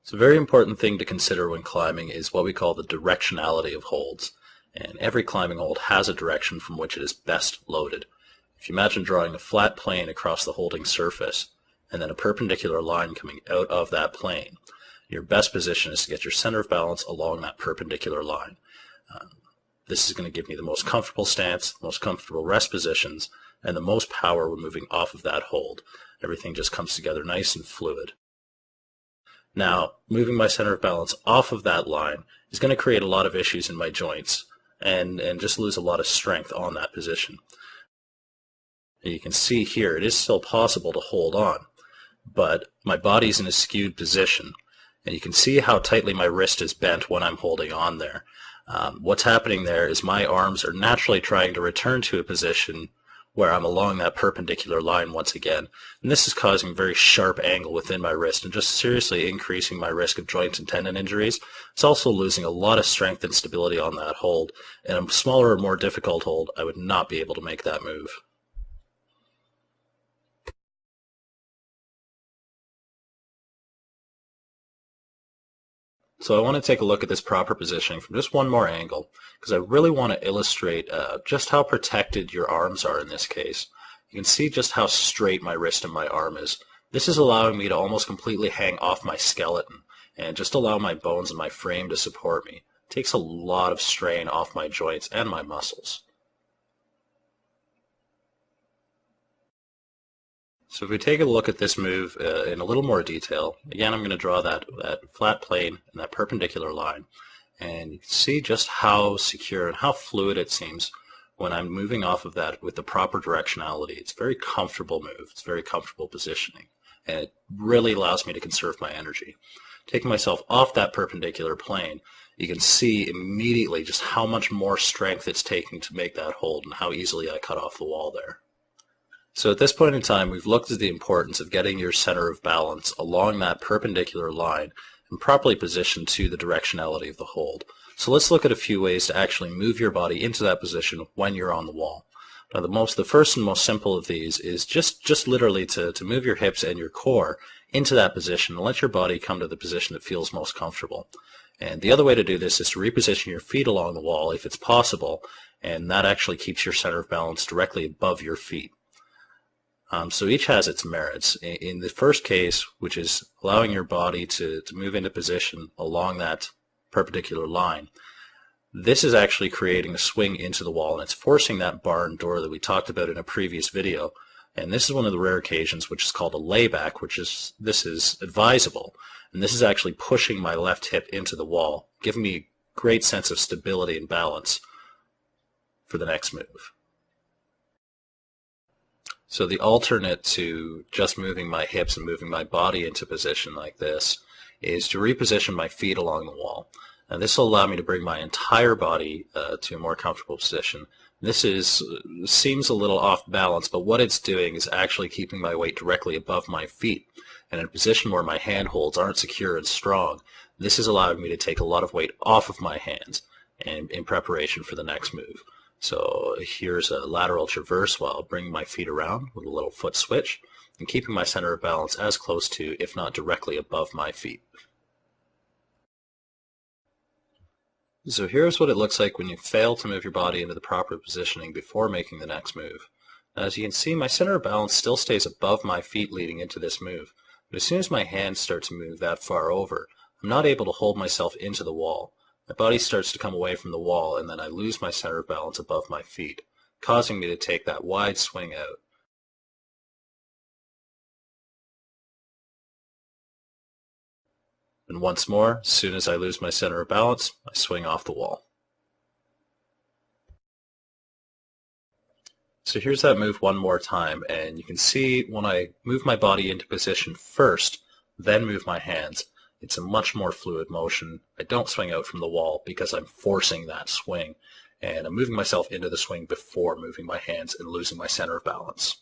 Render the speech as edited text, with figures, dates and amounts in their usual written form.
So a very important thing to consider when climbing is what we call the directionality of holds. And every climbing hold has a direction from which it is best loaded. If you imagine drawing a flat plane across the holding surface and then a perpendicular line coming out of that plane, your best position is to get your center of balance along that perpendicular line. This is going to give me the most comfortable stance, most comfortable rest positions, and the most power when moving off of that hold. Everything just comes together nice and fluid. Now, moving my center of balance off of that line is going to create a lot of issues in my joints and just lose a lot of strength on that position. And you can see here it is still possible to hold on, but my body's in a skewed position, and you can see how tightly my wrist is bent when I'm holding on there. What's happening there is my arms are naturally trying to return to a position where I'm along that perpendicular line once again, and this is causing a very sharp angle within my wrist and just seriously increasing my risk of joint and tendon injuries. It's also losing a lot of strength and stability on that hold. In a smaller or more difficult hold, I would not be able to make that move. So I want to take a look at this proper positioning from just one more angle, because I really want to illustrate just how protected your arms are in this case. You can see just how straight my wrist and my arm is. This is allowing me to almost completely hang off my skeleton and just allow my bones and my frame to support me. It takes a lot of strain off my joints and my muscles. So if we take a look at this move in a little more detail, again I'm going to draw that flat plane and that perpendicular line, and you can see just how secure and how fluid it seems when I'm moving off of that with the proper directionality. It's a very comfortable move, it's very comfortable positioning, and it really allows me to conserve my energy. Taking myself off that perpendicular plane, you can see immediately just how much more strength it's taking to make that hold and how easily I cut off the wall there. So at this point in time, we've looked at the importance of getting your center of balance along that perpendicular line and properly positioned to the directionality of the hold. So let's look at a few ways to actually move your body into that position when you're on the wall. Now the first and most simple of these is just literally to move your hips and your core into that position and let your body come to the position that feels most comfortable. And the other way to do this is to reposition your feet along the wall if it's possible, and that actually keeps your center of balance directly above your feet. So each has its merits. In the first case, which is allowing your body to move into position along that perpendicular line, this is actually creating a swing into the wall, and it's forcing that barn door that we talked about in a previous video. And this is one of the rare occasions which is called a layback, this is advisable. And this is actually pushing my left hip into the wall, giving me a great sense of stability and balance for the next move. So the alternate to just moving my hips and moving my body into position like this is to reposition my feet along the wall. And this will allow me to bring my entire body to a more comfortable position. This seems a little off balance, but what it's doing is actually keeping my weight directly above my feet. And in a position where my handholds aren't secure and strong, this is allowing me to take a lot of weight off of my hands in preparation for the next move. So here's a lateral traverse while bringing my feet around with a little foot switch and keeping my center of balance as close to, if not directly above my feet. So here's what it looks like when you fail to move your body into the proper positioning before making the next move. Now, as you can see, my center of balance still stays above my feet leading into this move, but as soon as my hands start to move that far over, I'm not able to hold myself into the wall. My body starts to come away from the wall, and then I lose my center of balance above my feet, causing me to take that wide swing out. And once more, as soon as I lose my center of balance, I swing off the wall. So here's that move one more time, and you can see when I move my body into position first, then move my hands, it's a much more fluid motion. I don't swing out from the wall because I'm forcing that swing, and I'm moving myself into the swing before moving my hands and losing my center of balance.